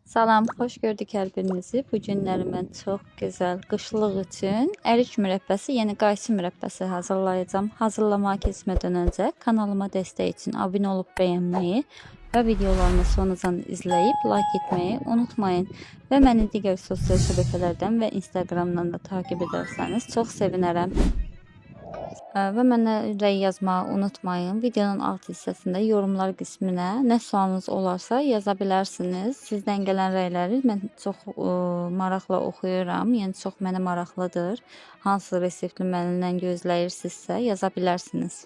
Salam, xoş gördük hər birinizi. Bu günləri mən çox gözəl qışlıq üçün ərik mürəbbəsi, yəni qaysı mürəbbəsi hazırlayacağam. Hazırlamağa keçmədən öncə kanalıma dəstək üçün abunə olub bəyənməyi və videolarımı sonucan izləyib like etməyi unutmayın. Və məni digər sosial şəbəkələrdən və Instagramdan da takip edərsəniz çox sevinərəm. Və mənə rəy yazmağı unutmayın. Videonun alt hissəsində yorumlar qisminə nə sualınız olarsa yaza bilərsiniz. Sizdən gələn rəyləri mən çox maraqla oxuyuram. Yəni çox mənə maraqlıdır. Hansı reseptli məndən gözləyirsinizsə yaza bilərsiniz.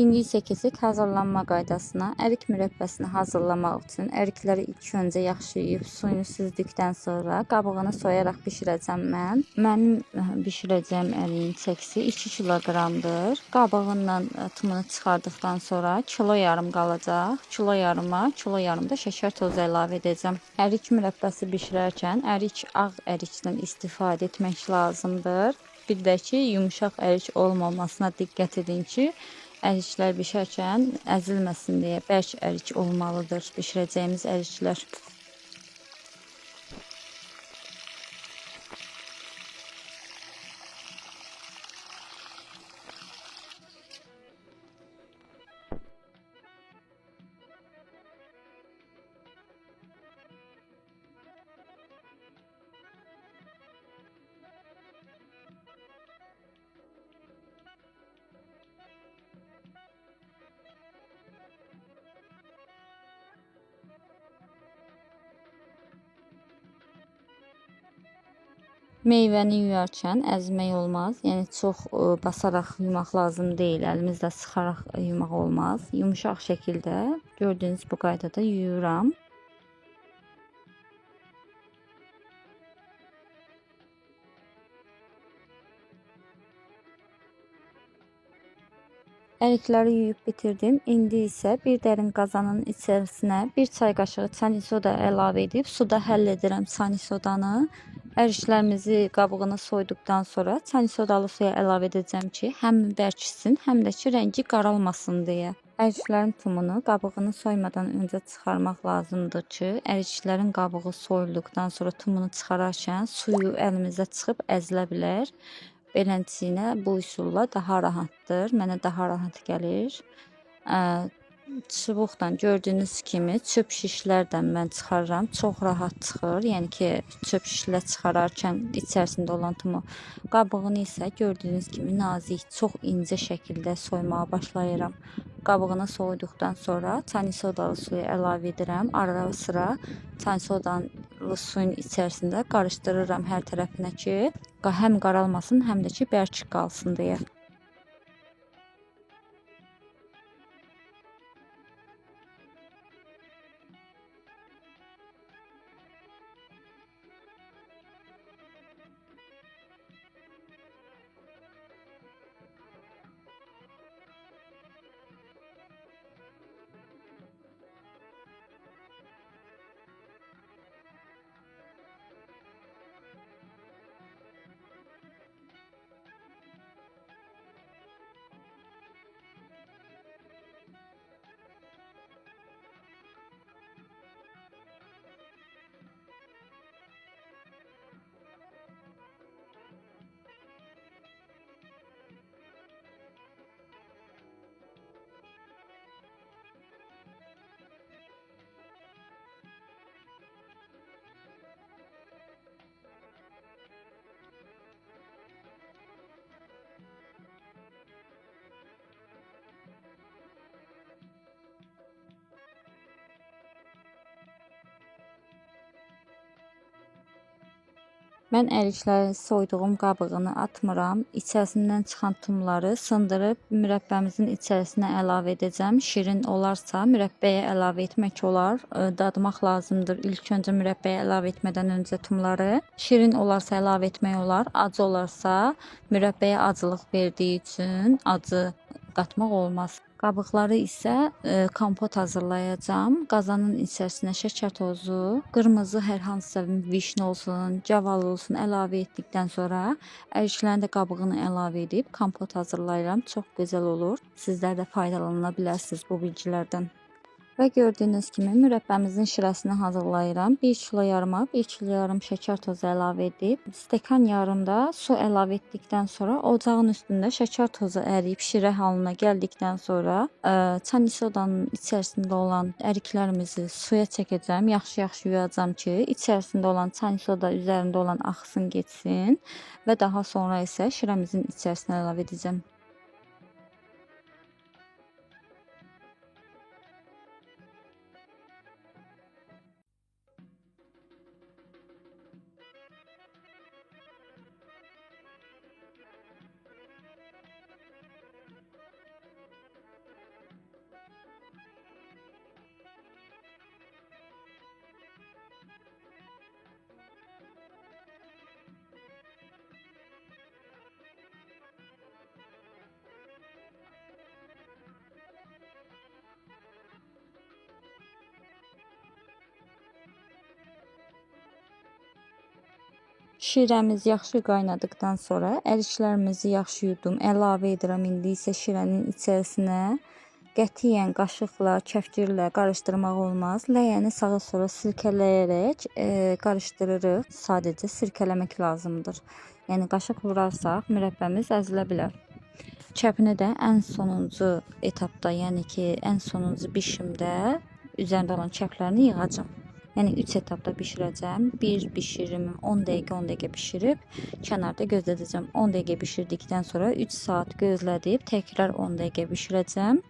İndi isə keçək hazırlanma qaydasına. Ərik mürəbbəsini hazırlamaq üçün ərikləri ilk öncə yaxşı yuyub suyunu süzdükdən sonra qabığını soyaraq bişirəcəm mən. Mənim bişirəcəyim əriyin çəkisi 2 kiloqramdır. Qabığından tumunu çıxardıqdan sonra kilo yarım qalacaq. Kilo yarım da şəkər tozu əlavə edəcəm. Ərik mürəbbəsi bişirərkən ərik ağ ərikdən istifadə etmək lazımdır. Bir də ki, yumuşaq ərik olmamasına diqqət edin ki, əriklər bişərkən əzilməsin deyə bərk ərik olmalıdır bişirəcəyimiz əriklər. Meyvəni yuyarkən əzmək olmaz. Yəni çox basaraq yumaq lazım deyil. Əlimizlə sıxaraq yumaq olmaz. Yumuşaq şəkildə gördüyünüz bu qaydada yuyuram. Ərikləri yuyub bitirdim. İndi isə bir dərin qazanın içərisinə 1 çay qaşığı çani soda əlavə edib suda həll edirəm çani sodanı. Əriklərimizi qabığını soyduqdan sonra çani sodalı suya əlavə edəcəm ki, həm bərksin, həm də ki, rəngi qaralmasın deyə. Əriklərin tumunu qabığını soymadan öncə çıxarmaq lazımdır ki, əriklərin qabığı soyulduqdan sonra tumunu çıxararkən suyu əlimizə çıxıb əzilə bilər. Beləncə bu üsulla daha rahatdır. Mənə daha rahat gəlir. Çubuqla gördüyünüz kimi çöp şişlərdən mən çıxarıram. Çox rahat çıxır. Yəni ki, çöp şişlər çıxararkən içərisində olan tumu. Qabığını isə gördüyünüz kimi nazik, çox incə şəkildə soymağa başlayıram. Qabığını soyduqdan sonra çani sodalı suyu əlavə edirəm. Ara sıra çani sodalı suyun içərisində qarışdırıram hər tərəfinə ki, həm qaralmasın, həm də ki, bərk qalsın deyə. Mən ərikləri soyduğum qabığını atmıram. İçərisindən çıxan tumları sındırıb mürəbbəmizin içərisinə əlavə edəcəm. Şirin olarsa mürəbbəyə əlavə etmək olar. Dadmaq lazımdır. İlk öncə mürəbbəyə əlavə etmədən öncə tumları. Şirin olarsa əlavə etmək olar. Acı olarsa mürəbbəyə acılıq verdiyi üçün acı qatmaq olmaz. Qabıqları isə kompot hazırlayacağam. Qazanın içərisinə şəkər tozu, qırmızı hər hansısa vişne olsun, caval olsun əlavə etdikdən sonra əriklərin də qabığını əlavə edib kompot hazırlayıram. Çox gözəl olur. Sizlər də faydalana bilərsiniz bu bilgilərdən. Və gördüyünüz kimi mürəbbəmizin şirəsini hazırlayıram. 1 kilo yarıma 1 kilo yarım şəkər tozu əlavə edib, stəkan yarımda su əlavə etdikdən sonra ocağın üstündə şəkər tozu əriyib şirə halına gəldikdən sonra çani sodanın içərisində olan əriklərimizi suya çəkəcəm. Yaxşı-yaxşı yuyacağam ki, içərisində olan çani soda üzərində olan axsın getsin və daha sonra isə şirəmizin içərisinə əlavə edəcəm. Şirəmiz yaxşı qaynadıqdan sonra əriklərimizi yaxşı yudum, əlavə edirəm. İndi isə şirənin içərisinə qətiyyən qaşıqla, kəfkirlə qarışdırmaq olmaz. Ləyəni sağa sola sirkələyərək qarışdırırıq. Sadəcə sirkələmək lazımdır. Yəni qaşıq vurarsaq mürəbbəmiz əzilə bilər. Çəpini də ən sonuncu etapda, yəni ki, ən sonuncu bişimdə üzərində olan çəplərini yığacağam. Yəni 3 etapda bişirəcəm. Bir bişirim 10 dəqiqə 10 dəqiqə bişirib kənarda gözlədəcəm. 10 dəqiqə bişirdikdən sonra 3 saat gözlədib təkrar 10 dəqiqə bişirəcəm.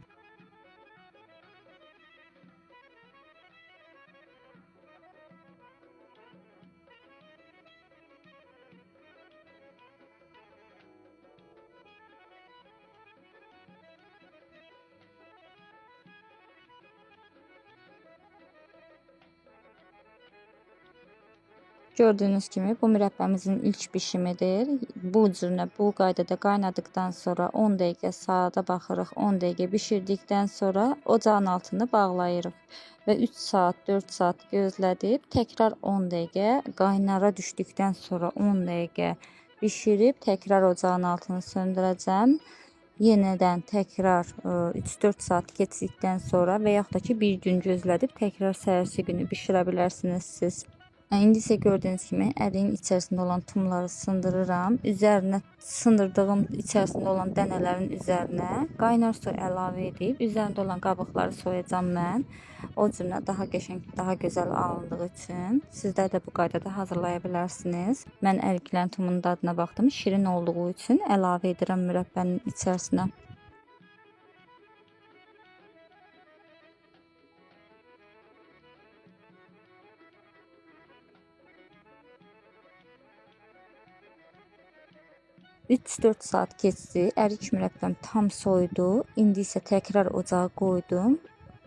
Gördüyünüz kimi bu mürəbbəmizin ilk bişimidir. Bu cürünə bu qaydada qaynadıqdan sonra 10 dəqiqə saata baxırıq. 10 dəqiqə bişirdikdən sonra ocağın altını bağlayırıq və 3 saat, 4 saat gözlədib təkrar 10 dəqiqə qaynara düşdükdən sonra 10 dəqiqə bişirib təkrar ocağın altını söndürəcəm. Yenidən təkrar 3-4 saat keçdikdən sonra və yaxud da ki bir gün gözlədib təkrar səhərsi günü bişirə bilərsiniz siz. İndi isə gördüyünüz kimi əriyin içərisində olan tumları sındırıram. Üzərinə sındırdığım içərisində olan dənələrin üzərinə qaynar su əlavə edib üzərində olan qabıqları soyacağam mən. O cürünə daha qəşəng, daha gözəl alındığı üçün sizlər də bu qaydada hazırlaya bilərsiniz. Mən əriklərin tumunun dadına baxdım. Şirin olduğu üçün əlavə edirəm mürəbbənin içərisinə. Üç-4 saat keçdi. Ərik mürəbbəm tam soydu. İndi isə təkrar ocağa qoydum.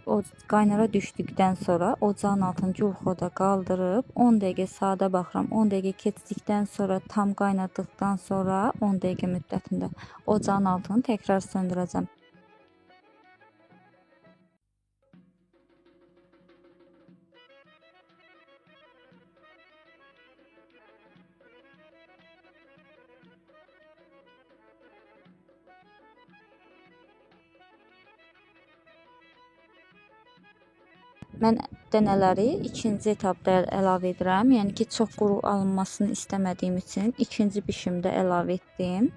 O qaynara düşdükdən sonra ocağın altını gülxoda qaldırıb 10 dəqiqə saata baxıram. 10 dəqiqə keçdikdən sonra tam qaynadıqdan sonra 10 dəqiqə müddətində ocağın altını təkrar söndürəcəm. Mən dənələri ikinci etapda əlavə edirəm. Yəni ki, çox quru alınmasını istəmədiyim üçün ikinci bişimdə əlavə etdim.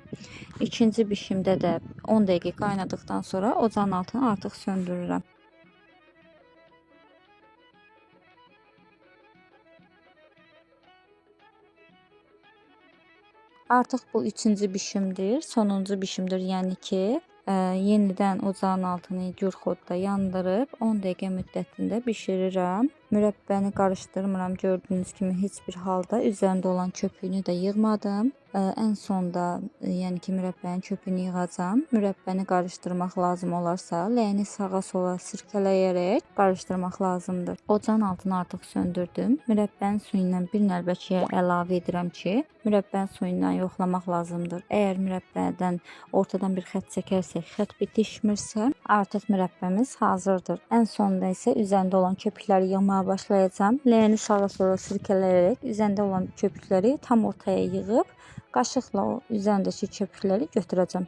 İkinci bişimdə də 10 dəqiqə qaynadıqdan sonra ocağın altını artıq söndürürəm. Artıq bu üçüncü bişimdir, sonuncu bişimdir. Yəni ki, yenidən ocağın altını gür xodda yandırıb 10 dəqiqə müddətində bişirirəm. Mürəbbəni qarışdırmıram. Gördüyünüz kimi heç bir halda üzərində olan köpüyünü də yığmadım. Ən sonda, yəni ki, mürəbbənin köpüyünü yığacağam. Mürəbbəni qarışdırmaq lazım olarsa, ləyəni sağa sola sirkələyərək qarışdırmaq lazımdır. Ocağın altını artıq söndürdüm. Mürəbbənin suyu ilə bir nəlbəkiyə əlavə edirəm ki, mürəbbənin suyundan yoxlamaq lazımdır. Əgər mürəbbədən ortadan bir xətt çəkərsək, xətt bitişmirsə, artıq mürəbbəmiz hazırdır. Ən sonda isə üzərində olan köpükləri yığmağa başlayacağam. Ləyəni sağa sola sirkələyərək üzərində olan köpükləri tam ortaya yığıb qaşıqla o üzərindəki köpükləri götürəcəm.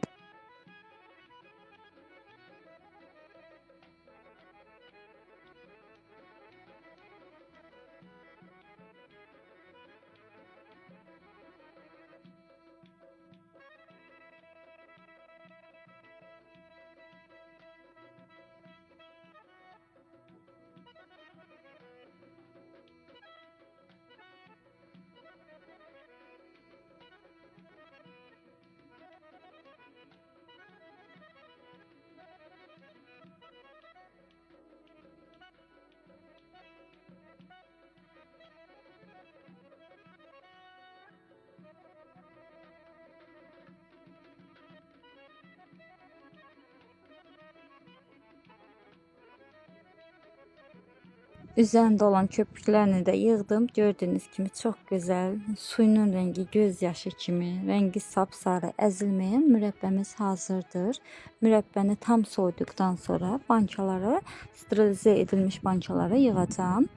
Üzərində olan köpüklərini də yığdım. Gördüyünüz kimi çox gözəl, suyunun rəngi göz yaşı kimi, rəngi sapsarı, əzilməyən mürəbbəmiz hazırdır. Mürəbbəni tam soyduqdan sonra bankalara, sterilizə edilmiş bankalara yığacağam.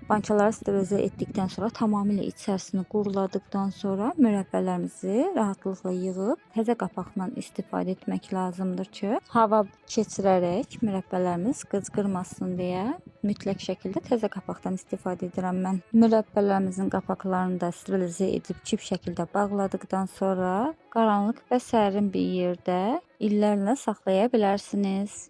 Bankaları sterilizə etdikdən sonra tamamilə içərisini quruladıqdan sonra mürəbbələrimizi rahatlıqla yığıb təzə qapaqla istifadə etmək lazımdır ki, hava keçirərək mürəbbələrimiz qıcqırmasın deyə mütləq şəkildə təzə qapaqdan istifadə edirəm mən. Mürəbbələrimizin qapaqlarını da sterilizə edib çip şəkildə bağladıqdan sonra qaranlıq və sərin bir yerdə illərlə saxlaya bilərsiniz.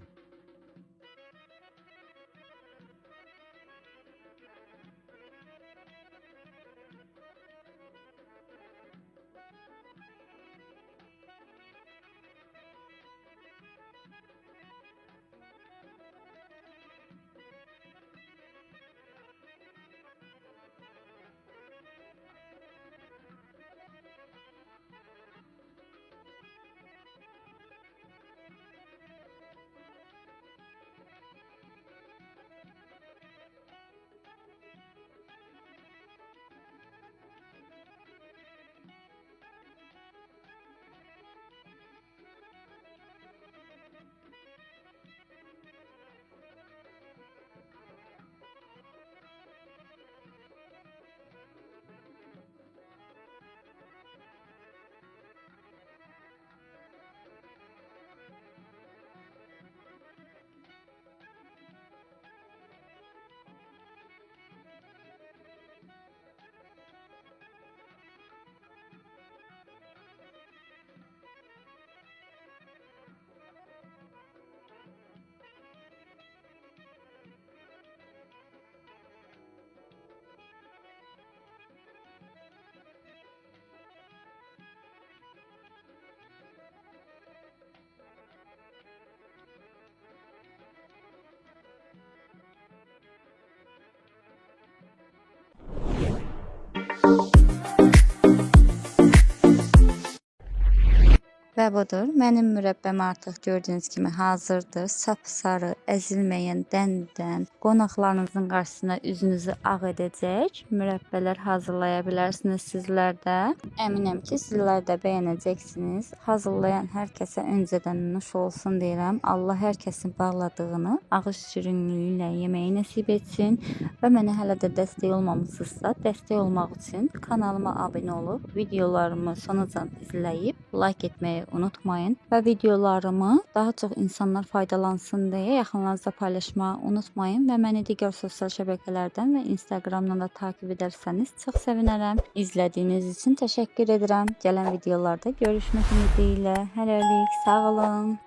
Və budur, mənim mürəbbəm artıq gördüyünüz kimi hazırdır. Sapsarı, əzilməyən, dəndən, qonaqlarınızın qarşısına üzünüzü ağ edəcək mürəbbələr hazırlaya bilərsiniz sizlər də. Əminəm ki, sizlər də bəyənəcəksiniz. Hazırlayan hər kəsə öncədən nuş olsun deyirəm. Allah hər kəsin bağladığını ağız şirinliyi ilə yeməyi nəsib etsin. Və mənə hələ də dəstək olmamısınızsa, dəstək olmaq üçün kanalıma abunə olub, videolarımı sonucan izləyib, like etməyi unutmayın və videolarımı daha çox insanlar faydalansın deyə yaxınlarınızla paylaşmağı unutmayın və məni digər sosial şəbəkələrdən və Instagramdan da takip edərsəniz çox sevinərəm. İzlədiyiniz üçün təşəkkür edirəm. Gələn videolarda görüşmək ümidi ilə. Hələlik sağ olun.